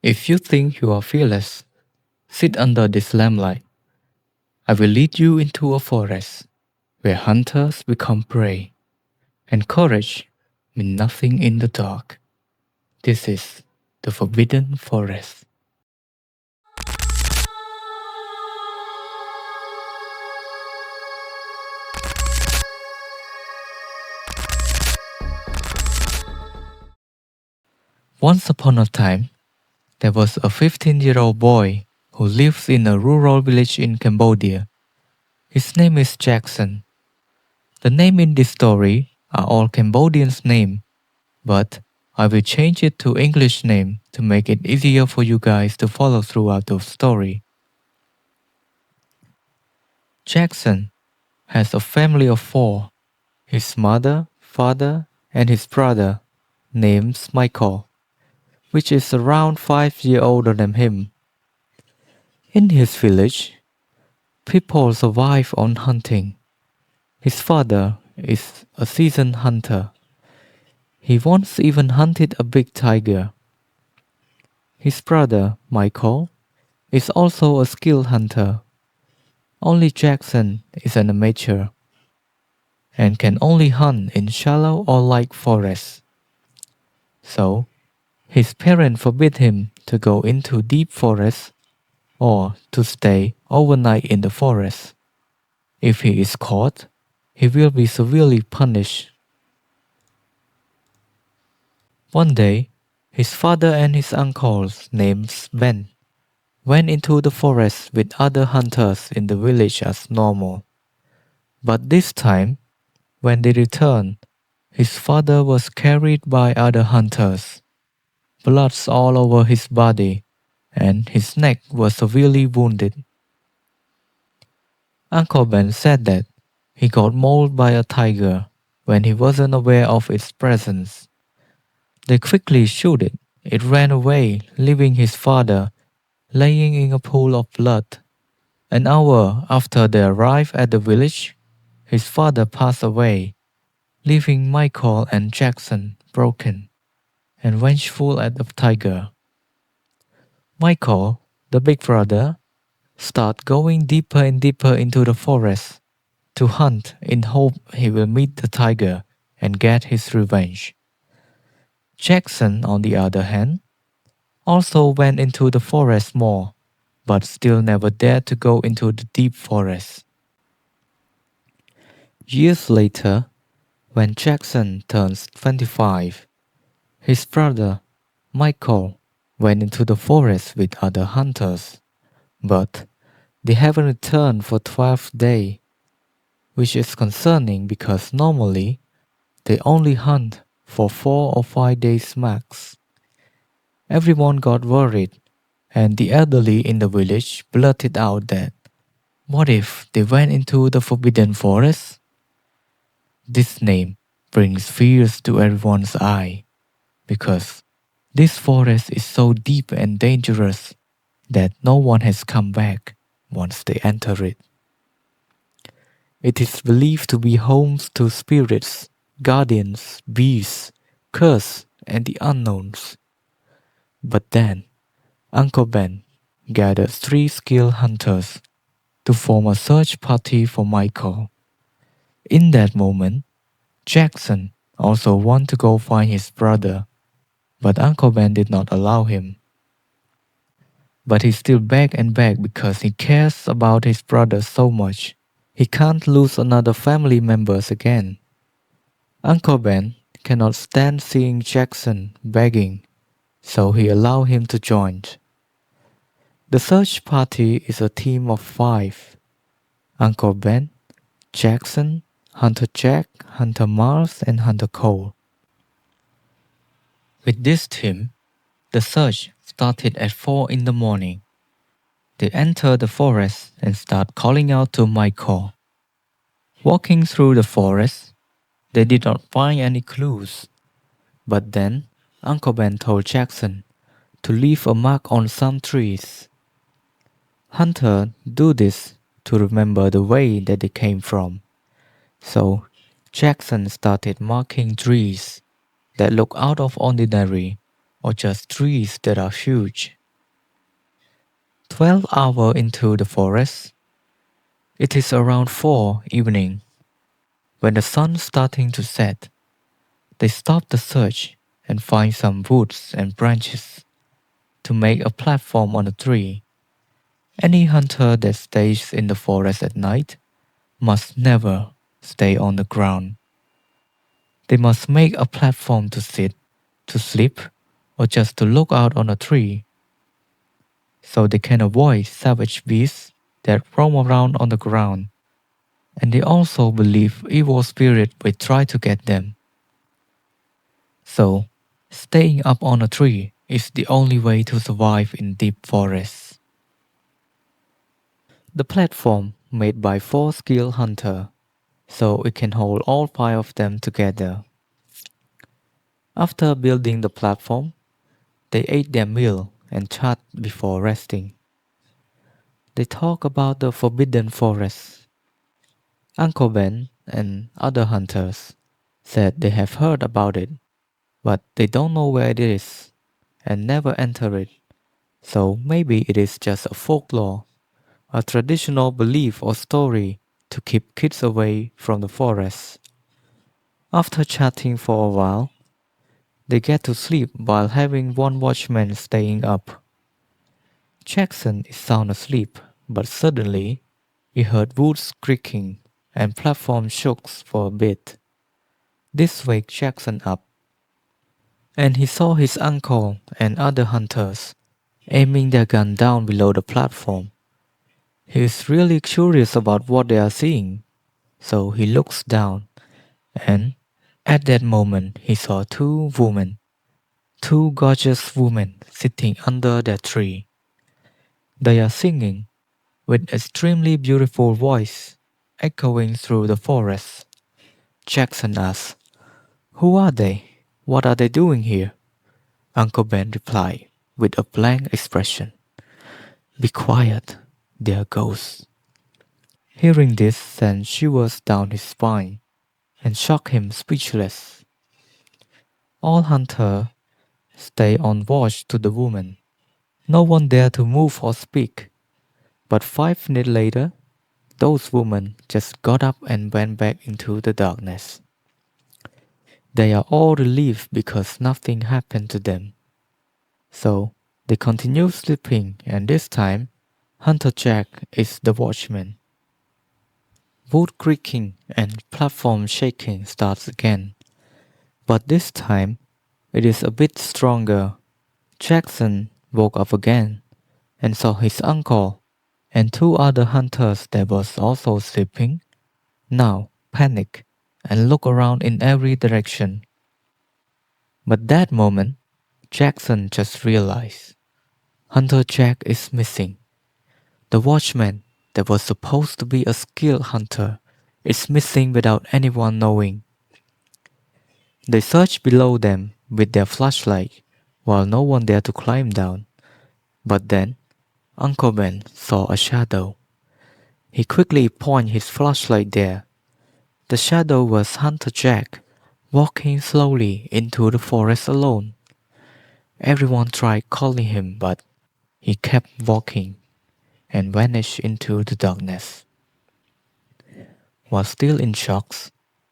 If you think you are fearless, sit under this lamplight. I will lead you into a forest where hunters become prey and courage means nothing in the dark. This is the Forbidden Forest. Once upon a time, there was a 15-year-old boy who lives in a rural village in Cambodia. His name is Jackson. The name in this story are all Cambodians' name, but I will change it to English name to make it easier for you guys to follow throughout the story. Jackson has a family of four: his mother, father, and his brother, named Michael, which is around 5 years older than him. In his village, people survive on hunting. His father is a seasoned hunter. He once even hunted a big tiger. His brother, Michael, is also a skilled hunter. Only Jackson is an amateur and can only hunt in shallow or light forests. So, his parents forbid him to go into deep forests or to stay overnight in the forest. If he is caught, he will be severely punished. One day, his father and his uncles, named Ben, went into the forest with other hunters in the village as normal. But this time, when they returned, his father was carried by other hunters. Bloods all over his body, and his neck was severely wounded. Uncle Ben said that he got mauled by a tiger when he wasn't aware of its presence. They quickly shoot it. It ran away, leaving his father laying in a pool of blood. An hour after they arrived at the village, his father passed away, leaving Michael and Jackson broken and vengeful at the tiger. Michael, the big brother, started going deeper and deeper into the forest to hunt in hope he will meet the tiger and get his revenge. Jackson, on the other hand, also went into the forest more, but still never dared to go into the deep forest. Years later, when Jackson turns 25, his brother, Michael, went into the forest with other hunters, but they haven't returned for 12 days, which is concerning because normally they only hunt for 4 or 5 days max. Everyone got worried, and the elderly in the village blurted out that, what if they went into the forbidden forest? This name brings fears to everyone's eye, because this forest is so deep and dangerous that no one has come back once they enter it. It is believed to be homes to spirits, guardians, beasts, curse, and the unknowns. But then, Uncle Ben gathered 3 skilled hunters to form a search party for Michael. In that moment, Jackson also wanted to go find his brother, but Uncle Ben did not allow him. But he still begged and begged because he cares about his brother so much. He can't lose another family members again. Uncle Ben cannot stand seeing Jackson begging, so he allowed him to join. The search party is a team of 5: Uncle Ben, Jackson, Hunter Jack, Hunter Mars, and Hunter Cole. With this team, the search started at 4 in the morning. They entered the forest and start calling out to Michael. Walking through the forest, they did not find any clues. But then, Uncle Ben told Jackson to leave a mark on some trees. Hunters do this to remember the way that they came from. So, Jackson started marking trees that look out of ordinary or just trees that are huge. 12 hours into the forest, it is around 4 evening. When the sun starting to set, they stop the search and find some woods and branches to make a platform on a tree. Any hunter that stays in the forest at night must never stay on the ground. They must make a platform to sit, to sleep, or just to look out on a tree, so they can avoid savage beasts that roam around on the ground. And they also believe evil spirits will try to get them. So, staying up on a tree is the only way to survive in deep forests. The platform made by 4 skilled hunters, so it can hold all 5 of them together. After building the platform, they ate their meal and chat before resting. They talk about the forbidden forest. Uncle Ben and other hunters said they have heard about it, but they don't know where it is and never enter it. So maybe it is just a folklore, a traditional belief or story to keep kids away from the forest. After chatting for a while, they get to sleep while having one watchman staying up. Jackson is sound asleep, but suddenly he heard woods creaking and platform shook for a bit. This waked Jackson up, and he saw his uncle and other hunters aiming their gun down below the platform. He is really curious about what they are seeing, so he looks down, and at that moment he saw 2 women, 2 gorgeous women sitting under that tree. They are singing with extremely beautiful voice echoing through the forest. Jackson asked, "Who are they? What are they doing here?" Uncle Ben replied with a blank expression, "Be quiet, they are ghosts." Hearing this sent shivers down his spine and shocked him speechless. All hunters stay on watch to the woman. No one dared to move or speak. But 5 minutes later, those women just got up and went back into the darkness. They are all relieved because nothing happened to them. So they continue sleeping, and this time, Hunter Jack is the watchman. Wood creaking and platform shaking starts again, but this time it is a bit stronger. Jackson woke up again and saw his uncle and 2 other hunters that was also sleeping, now panic and look around in every direction. But that moment, Jackson just realized Hunter Jack is missing. The watchman that was supposed to be a skilled hunter is missing without anyone knowing. They searched below them with their flashlight while no one dared to climb down. But then Uncle Ben saw a shadow. He quickly pointed his flashlight there. The shadow was Hunter Jack, walking slowly into the forest alone. Everyone tried calling him, but he kept walking and vanished into the darkness. While still in shock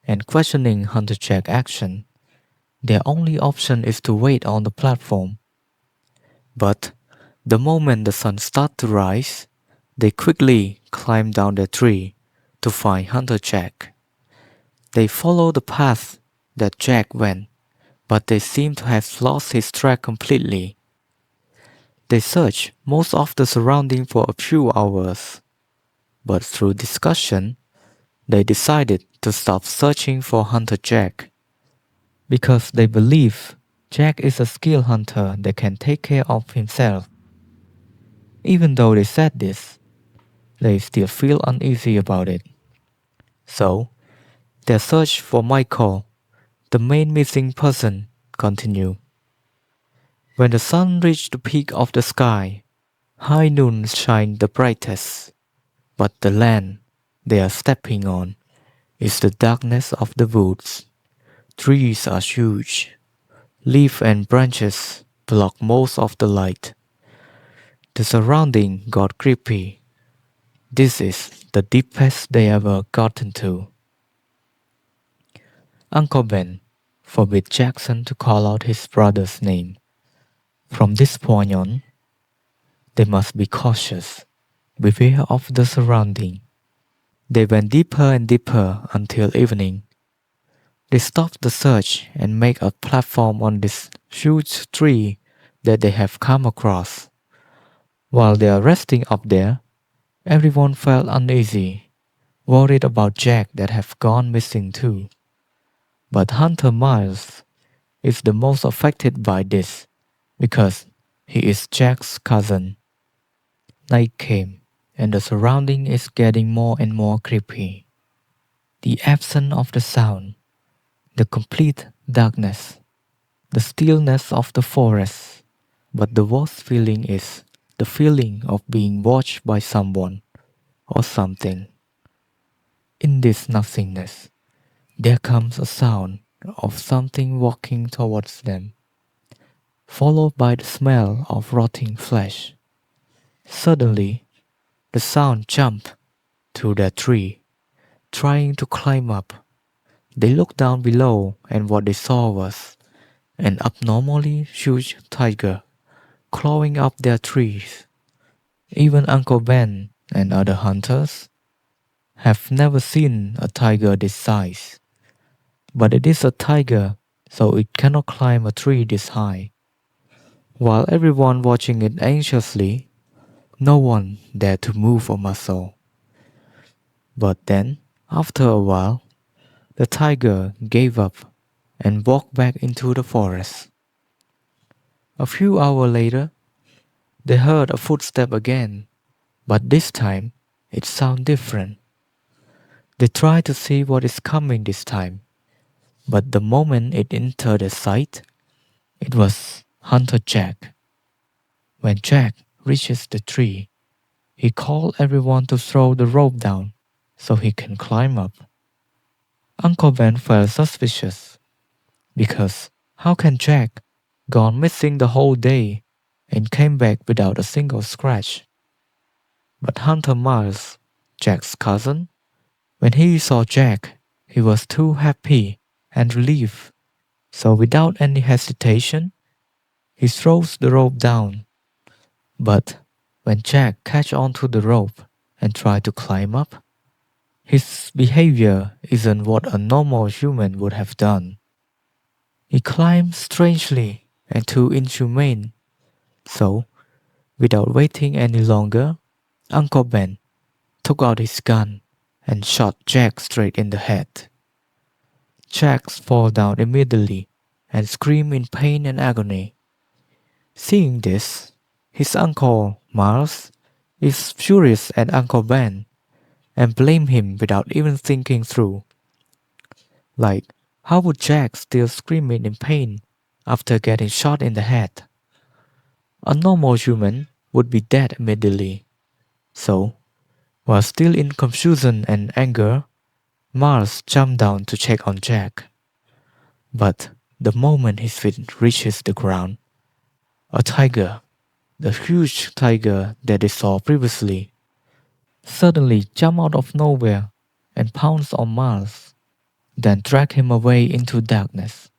and questioning Hunter Jack's action, their only option is to wait on the platform. But the moment the sun started to rise, they quickly climbed down the tree to find Hunter Jack. They followed the path that Jack went, but they seem to have lost his track completely. They searched most of the surrounding for a few hours, but through discussion, they decided to stop searching for Hunter Jack because they believe Jack is a skilled hunter that can take care of himself. Even though they said this, they still feel uneasy about it. So, their search for Michael, the main missing person, continued. When the sun reached the peak of the sky, high noon shined the brightest, but the land they are stepping on is the darkness of the woods. Trees are huge, leaves and branches blocked most of the light. The surrounding got creepy. This is the deepest they ever gotten to. Uncle Ben forbid Jackson to call out his brother's name. From this point on, they must be cautious, beware of the surrounding. They went deeper and deeper until evening. They stopped the search and made a platform on this huge tree that they have come across. While they are resting up there, everyone felt uneasy, worried about Jack that have gone missing too. But Hunter Miles is the most affected by this because he is Jack's cousin. Night came, and the surrounding is getting more and more creepy. The absence of the sound, the complete darkness, the stillness of the forest. But the worst feeling is the feeling of being watched by someone or something. In this nothingness, there comes a sound of something walking towards them, followed by the smell of rotting flesh. Suddenly, the sound jumped to their tree, trying to climb up. They looked down below, and what they saw was an abnormally huge tiger clawing up their trees. Even Uncle Ben and other hunters have never seen a tiger this size. But it is a tiger, so it cannot climb a tree this high. While everyone watching it anxiously, no one dared to move a muscle. But then, after a while, the tiger gave up and walked back into the forest. A few hours later, they heard a footstep again, but this time it sounded different. They tried to see what is coming this time, but the moment it entered their sight, it was Hunter Jack. When Jack reaches the tree, he called everyone to throw the rope down so he can climb up. Uncle Ben felt suspicious because how can Jack gone missing the whole day and came back without a single scratch? But Hunter Miles, Jack's cousin, when he saw Jack, he was too happy and relieved. So without any hesitation, he throws the rope down. But when Jack catch onto the rope and try to climb up, his behavior isn't what a normal human would have done. He climbed strangely and too inhumane. So, without waiting any longer, Uncle Ben took out his gun and shot Jack straight in the head. Jack fall down immediately and screamed in pain and agony. Seeing this, his uncle Miles is furious at Uncle Ben and blame him without even thinking through. Like, how would Jack still screaming in pain after getting shot in the head? A normal human would be dead immediately. So, while still in confusion and anger, Miles jumped down to check on Jack. But the moment his feet reaches the ground, a tiger, the huge tiger that they saw previously, suddenly jumped out of nowhere and pounced on Miles, then dragged him away into darkness.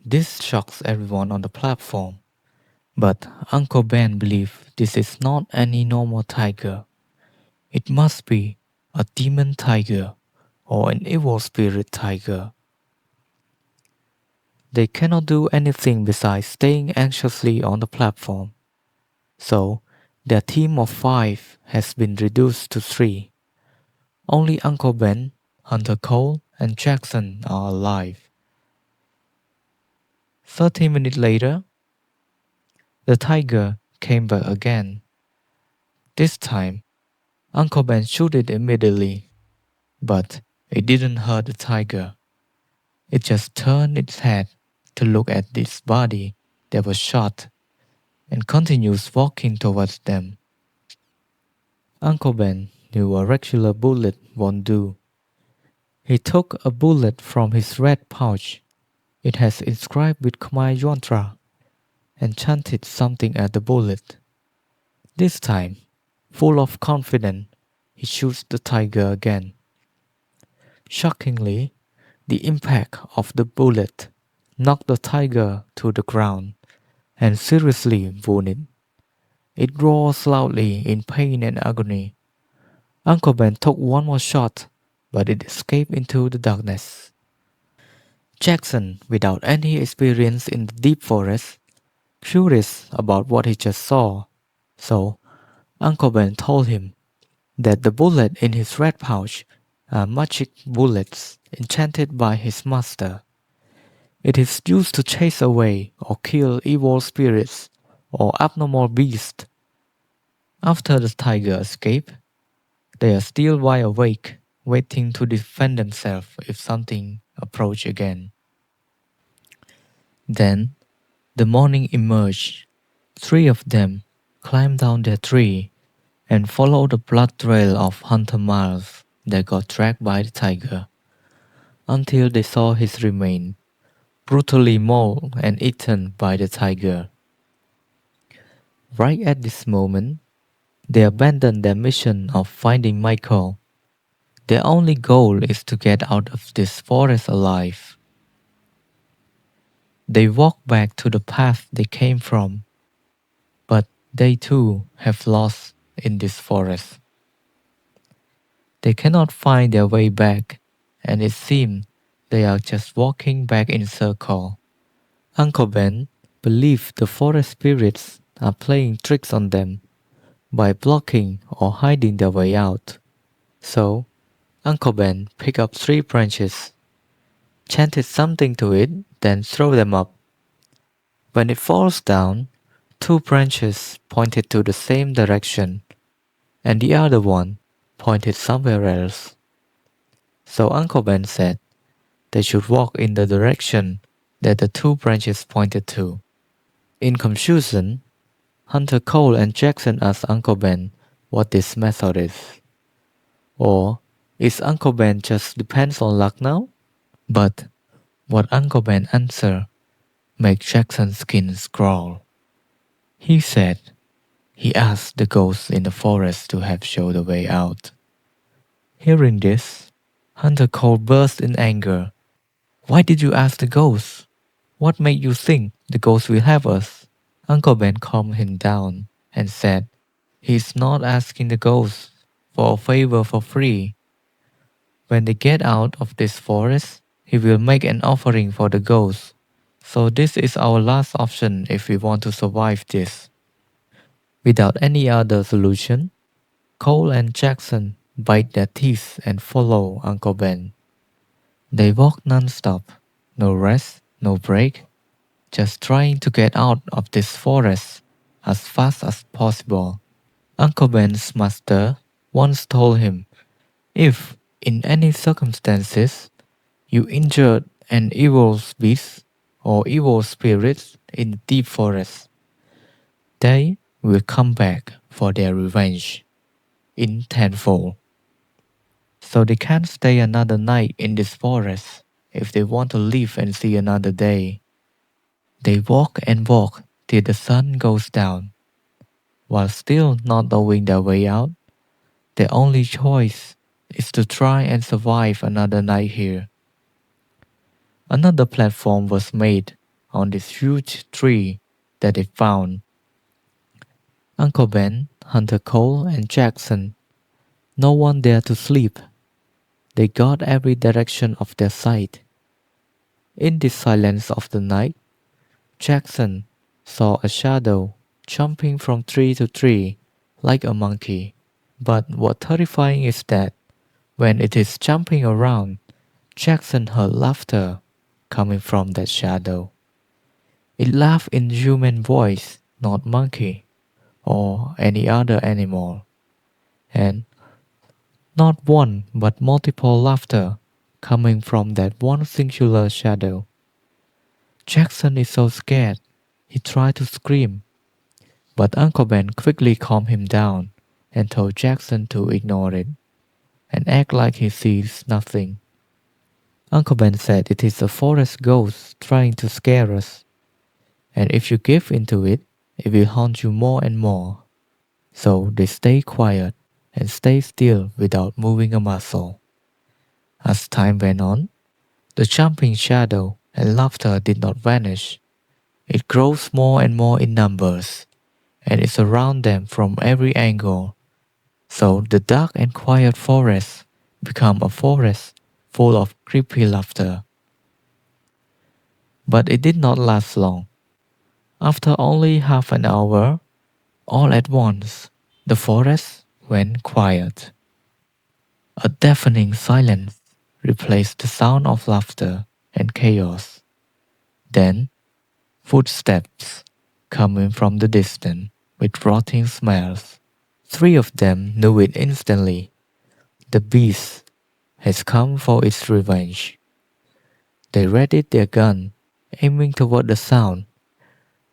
This shocks everyone on the platform, but Uncle Ben believes this is not any normal tiger. It must be a demon tiger or an evil spirit tiger. They cannot do anything besides staying anxiously on the platform. So, their team of 5 has been reduced to 3. Only Uncle Ben, Hunter Cole, and Jackson are alive. 30 minutes later, the tiger came back again. This time, Uncle Ben shot it immediately, but it didn't hurt the tiger. It just turned its head to look at its body that was shot and continues walking towards them. Uncle Ben knew a regular bullet won't do. He took a bullet from his red pouch. It has inscribed with Khmer Yantra. and chanted something at the bullet. This time, full of confidence, he shoots the tiger again. Shockingly, the impact of the bullet knocked the tiger to the ground and seriously wounded. It roars loudly in pain and agony. Uncle Ben took one more shot, but it escaped into the darkness. Jackson, without any experience in the deep forest, curious about what he just saw, so Uncle Ben told him that the bullet in his red pouch are magic bullets enchanted by his master. It is used to chase away or kill evil spirits or abnormal beasts. After the tiger escaped, they are still wide awake, waiting to defend themselves if something approach again. Then the morning emerged. Three of them climbed down their tree and followed the blood trail of Hunter Miles that got dragged by the tiger until they saw his remains, brutally mauled and eaten by the tiger. Right at this moment, they abandoned their mission of finding Michael. Their only goal is to get out of this forest alive. They walk back to the path they came from, but they too have lost in this forest. They cannot find their way back, and it seems they are just walking back in circle. Uncle Ben believes the forest spirits are playing tricks on them by blocking or hiding their way out. So, Uncle Ben picked up 3 branches, chanted something to it, then threw them up. When it falls down, 2 branches pointed to the same direction, and the other one pointed somewhere else. So Uncle Ben said they should walk in the direction that the 2 branches pointed to. In confusion, Hunter Cole and Jackson asked Uncle Ben what this method is. Or is Uncle Ben just depends on luck now? But what Uncle Ben answered made Jackson's skin crawl. He said he asked the ghosts in the forest to help show the way out. Hearing this, Hunter Cole burst in anger. Why did you ask the ghosts? What made you think the ghosts will help us? Uncle Ben calmed him down and said he's not asking the ghosts for a favor for free. When they get out of this forest, he will make an offering for the ghosts. So this is our last option if we want to survive this. Without any other solution, Cole and Jackson bite their teeth and follow Uncle Ben. They walk non-stop, no rest, no break, just trying to get out of this forest as fast as possible. Uncle Ben's master once told him, if in any circumstances you injured an evil beast or evil spirits in the deep forest, they will come back for their revenge in tenfold. So they can't stay another night in this forest if they want to live and see another day. They walk and walk till the sun goes down. While still not knowing their way out, their only choice is to try and survive another night here. Another platform was made on this huge tree that they found. Uncle Ben, Hunter Cole, and Jackson, no one dared to sleep. They got every direction of their sight. In the silence of the night, Jackson saw a shadow jumping from tree to tree like a monkey. But what terrifying is that when it is jumping around, Jackson heard laughter coming from that shadow. It laughed in human voice, not monkey or any other animal. And not one but multiple laughter coming from that one singular shadow. Jackson is so scared, he tried to scream, but Uncle Ben quickly calmed him down and told Jackson to ignore it and act like he sees nothing. Uncle Ben said it is a forest ghost trying to scare us, and if you give into it, it will haunt you more and more. So they stay quiet and stay still without moving a muscle. As time went on, the jumping shadow and laughter did not vanish. It grows more and more in numbers, and it surrounds them from every angle. So the dark and quiet forest become a forest full of creepy laughter. But it did not last long. After only half an hour, all at once, the forest went quiet. A deafening silence replaced the sound of laughter and chaos. Then, footsteps coming from the distance with rotting smells. Three of them knew it instantly. The beast has come for its revenge. They readied their gun, aiming toward the sound.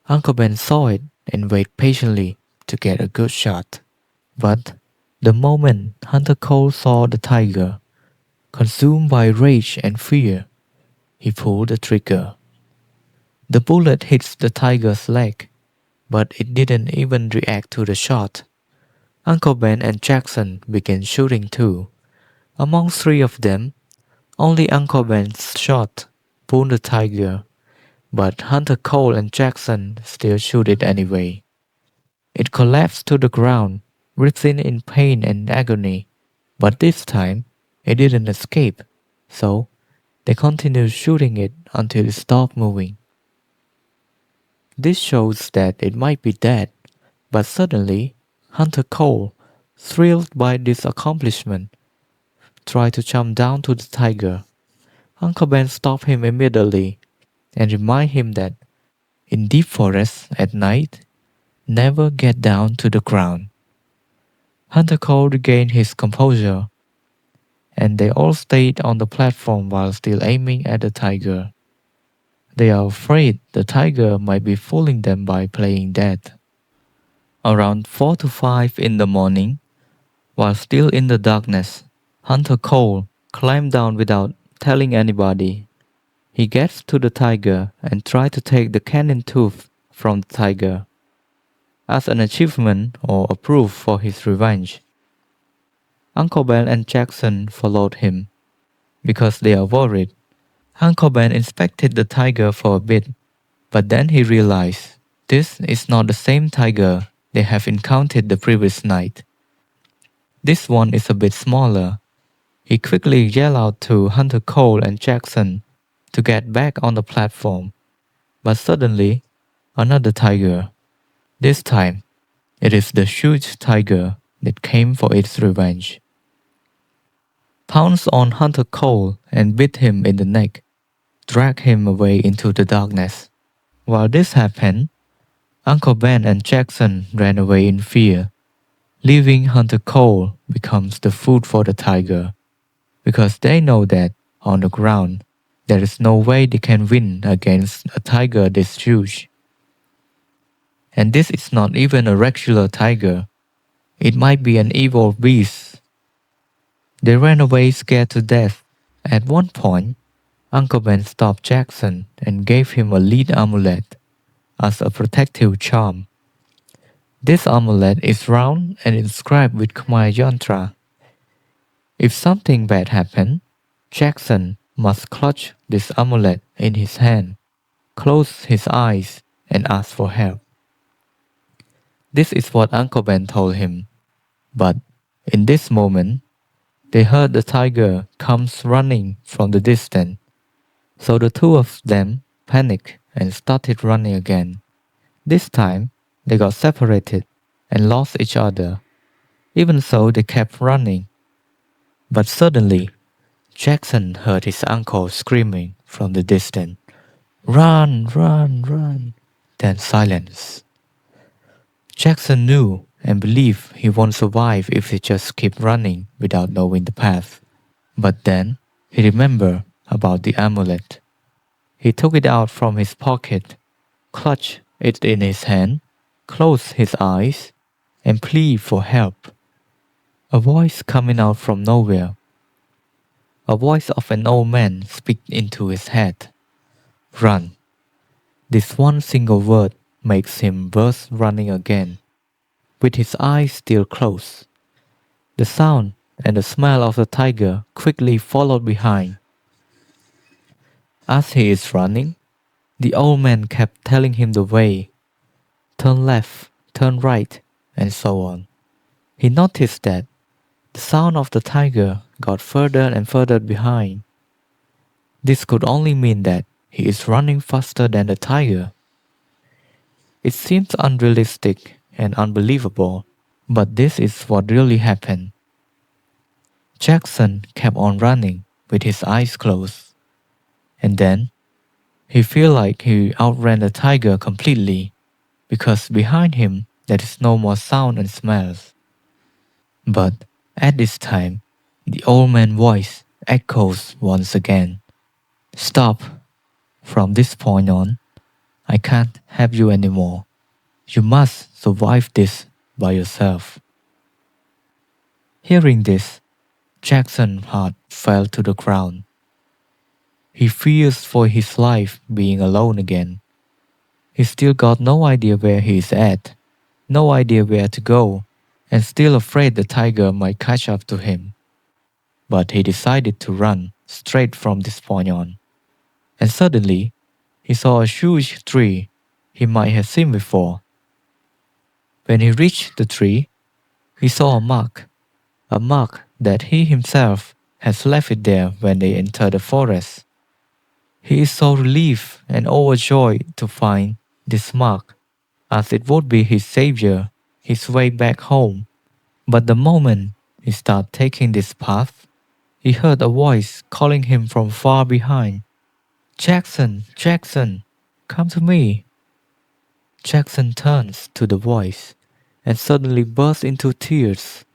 Uncle Ben saw it and waited patiently to get a good shot. But the moment Hunter Cole saw the tiger, consumed by rage and fear, he pulled the trigger. The bullet hits the tiger's leg, but it didn't even react to the shot. Uncle Ben and Jackson began shooting too. Among three of them, only Uncle Ben's shot pulled the tiger, but Hunter Cole and Jackson still shoot it anyway. It collapsed to the ground, writhing in pain and agony, but this time it didn't escape, so they continued shooting it until it stopped moving. This shows that it might be dead, but suddenly Hunter Cole, thrilled by this accomplishment, tried to jump down to the tiger. Uncle Ben stopped him immediately and reminded him that in deep forests at night, never get down to the ground. Hunter Cole regained his composure, and they all stayed on the platform while still aiming at the tiger. They are afraid the tiger might be fooling them by playing dead. Around 4 to 5 in the morning, while still in the darkness, Hunter Cole climbed down without telling anybody. He gets to the tiger and tries to take the canine tooth from the tiger as an achievement or a proof for his revenge. Uncle Ben and Jackson followed him because they are worried. Uncle Ben inspected the tiger for a bit, but then he realized this is not the same tiger they have encountered the previous night. This one is a bit smaller. He quickly yelled out to Hunter Cole and Jackson to get back on the platform, but suddenly, another tiger. This time, it is the huge tiger that came for its revenge. Pounced on Hunter Cole and bit him in the neck, dragged him away into the darkness. While this happened, Uncle Ben and Jackson ran away in fear, leaving Hunter Cole becomes the food for the tiger, because they know that on the ground there is no way they can win against a tiger this huge. And this is not even a regular tiger. It might be an evil beast. They ran away scared to death. At one point, Uncle Ben stopped Jackson and gave him a lead amulet as a protective charm. This amulet is round and inscribed with Khmer yantra. If something bad happened, Jackson must clutch this amulet in his hand, close his eyes, and ask for help. This is what Uncle Ben told him. But in this moment, they heard the tiger comes running from the distance. So the two of them panicked and started running again. This time, they got separated and lost each other. Even so, they kept running. But suddenly, Jackson heard his uncle screaming from the distance, "Run, run, run!" Then silence. Jackson knew and believed he won't survive if he just kept running without knowing the path. But then he remembered about the amulet. He took it out from his pocket, clutched it in his hand, closed his eyes, and pleaded for help. A voice coming out from nowhere. A voice of an old man speaked into his head. "Run. This one single word makes him burst running again, with his eyes still closed. The sound and the smell of the tiger quickly followed behind. As he is running, the old man kept telling him the way: turn left, turn right, and so on. He noticed that the sound of the tiger got further and further behind. This could only mean that he is running faster than the tiger. It seems unrealistic and unbelievable, but this is what really happened. Jackson kept on running with his eyes closed, and then he felt like he outran the tiger completely because behind him there is no more sound and smells. But at this time, the old man's voice echoes once again. Stop. From this point on, I can't have you anymore. You must survive this by yourself. Hearing this, Jackson's heart fell to the ground. He fears for his life being alone again. He still got no idea where he is at, no idea where to go, and still afraid the tiger might catch up to him. But he decided to run straight from this point on. And suddenly, he saw a huge tree he might have seen before. When he reached the tree, he saw a mark that he himself has left it there when they entered the forest. He is so relieved and overjoyed to find this mark, as it would be his savior, his way back home. But the moment he started taking this path, he heard a voice calling him from far behind. Jackson, Jackson, come to me. Jackson turns to the voice and suddenly bursts into tears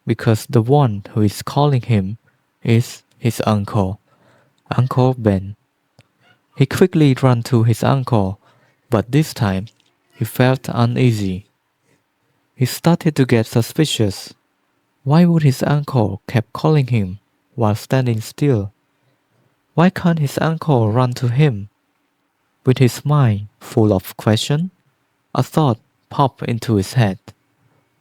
because the one who is calling him is his uncle, Uncle Ben. He quickly ran to his uncle, but this time he felt uneasy. He started to get suspicious. Why would his uncle keep calling him while standing still? Why can't his uncle run to him? With his mind full of questions, a thought popped into his head.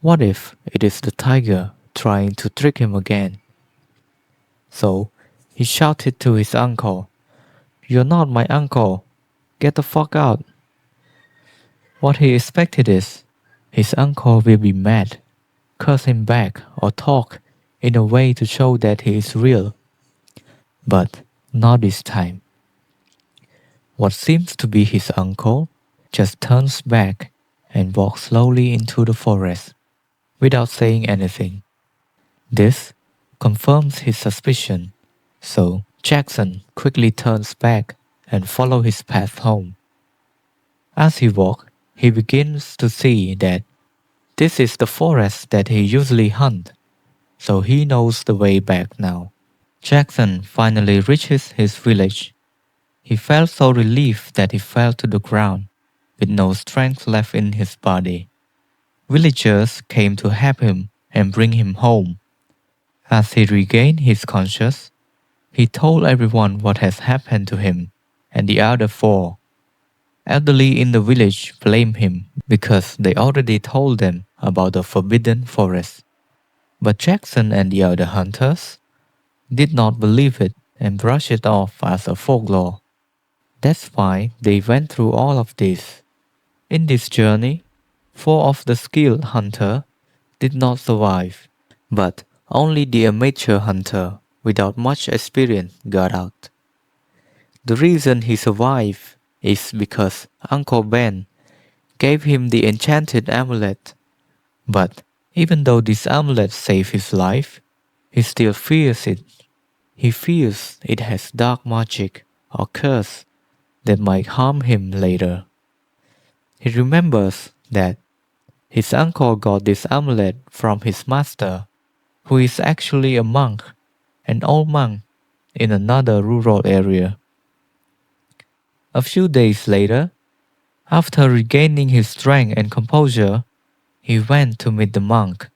What if it is the tiger trying to trick him again? So he shouted to his uncle, "You're not my uncle. Get the fuck out." What he expected is his uncle will be mad, curse him back, or talk in a way to show that he is real. But not this time. What seems to be his uncle just turns back and walks slowly into the forest without saying anything. This confirms his suspicion, so Jackson quickly turns back and follows his path home. As he walks, he begins to see that this is the forest that he usually hunts, so he knows the way back now. Jackson finally reaches his village. He felt so relieved that he fell to the ground, with no strength left in his body. Villagers came to help him and bring him home. As he regained his conscience, he told everyone what has happened to him and the other four. Elderly in the village blamed him because they already told them about the forbidden forest. But Jackson and the other hunters did not believe it and brushed it off as a folklore. That's why they went through all of this. In this journey, 4 of the skilled hunters did not survive, but only the amateur hunter without much experience got out. The reason he survived is because Uncle Ben gave him the enchanted amulet. But even though this amulet saved his life, he still fears it. He fears it has dark magic or curse that might harm him later. He remembers that his uncle got this amulet from his master, who is actually a monk, an old monk in another rural area. A few days later, after regaining his strength and composure, he went to meet the monk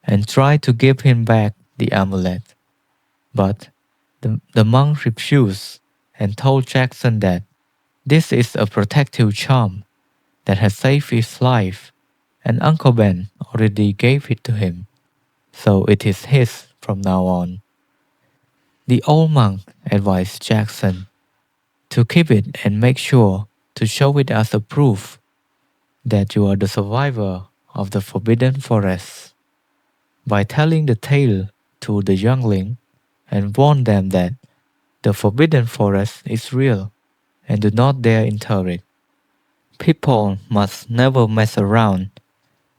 and tried to give him back the amulet. But the monk refused and told Jackson that This is a protective charm that has saved his life, and Uncle Ben already gave it to him, so it is his from now on. The old monk advised Jackson to keep it and make sure to show it as a proof that you are the survivor of the forbidden forest. By telling the tale to the youngling and warn them that the forbidden forest is real and do not dare enter it. People must never mess around,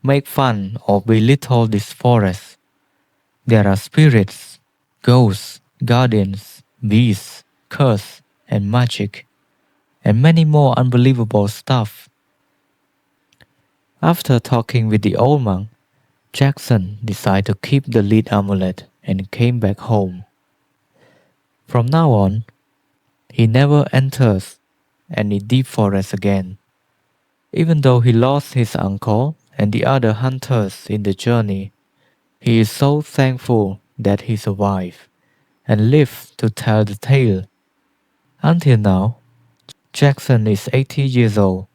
make fun, or belittle this forest. There are spirits, ghosts, guardians, beasts, curse, and magic, and many more unbelievable stuff. After talking with the old monk, Jackson decided to keep the lead amulet and came back home. From now on, he never enters any deep forest again. Even though he lost his uncle and the other hunters in the journey, he is so thankful that he survived and lived to tell the tale. Until now, Jackson is 80 years old,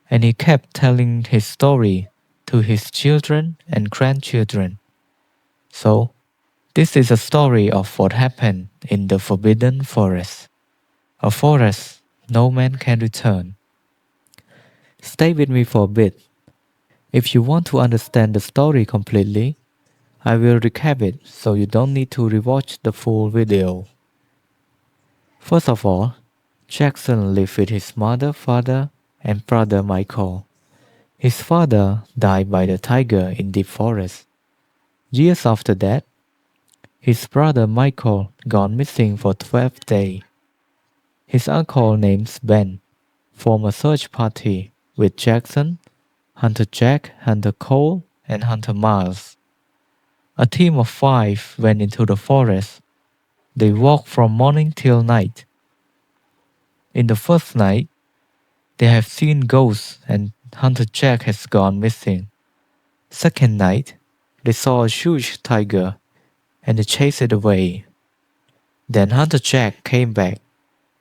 and he kept telling his story to his children and grandchildren. So, this is a story of what happened in the Forbidden Forest, a forest no man can return. Stay with me for a bit. If you want to understand the story completely, I will recap it so you don't need to rewatch the full video. First of all, Jackson lived with his mother, father, and brother Michael. His father died by the tiger in deep forest. Years after that, his brother Michael gone missing for 12 days. His uncle named Ben formed a search party with Jackson, Hunter Jack, Hunter Cole, and Hunter Miles. A team of 5 went into the forest. They walked from morning till night. In the first night, they have seen ghosts and Hunter Jack has gone missing. Second night, they saw a huge tiger and they chased it away. Then Hunter Jack came back,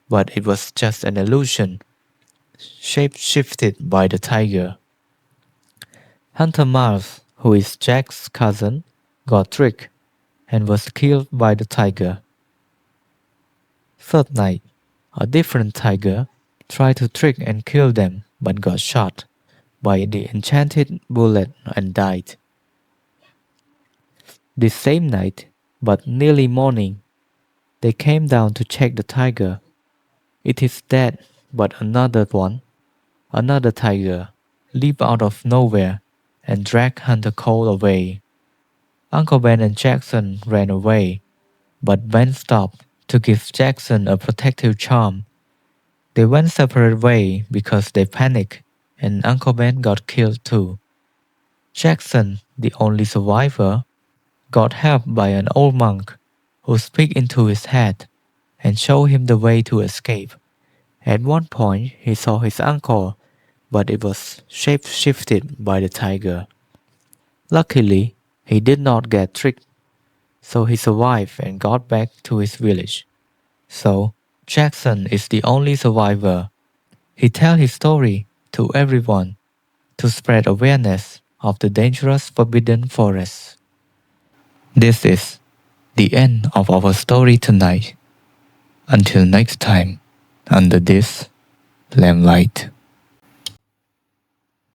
but it was just an illusion, shape-shifted by the tiger. Hunter Miles, who is Jack's cousin, got tricked and was killed by the tiger. Third night, a different tiger tried to trick and kill them but got shot by the enchanted bullet and died. This same night, but nearly morning, they came down to check the tiger. It is dead, but another tiger, leaped out of nowhere and dragged Hunter Cole away. Uncle Ben and Jackson ran away, but Ben stopped to give Jackson a protective charm. They went separate ways because they panicked, and Uncle Ben got killed too. Jackson, the only survivor, got help by an old monk who speak into his head and showed him the way to escape. At one point, he saw his uncle, but it was shape-shifted by the tiger. Luckily, he did not get tricked, so he survived and got back to his village. So, Jackson is the only survivor. He tells his story to everyone to spread awareness of the dangerous forbidden forest. This is the end of our story tonight. Until next time, under this lamplight.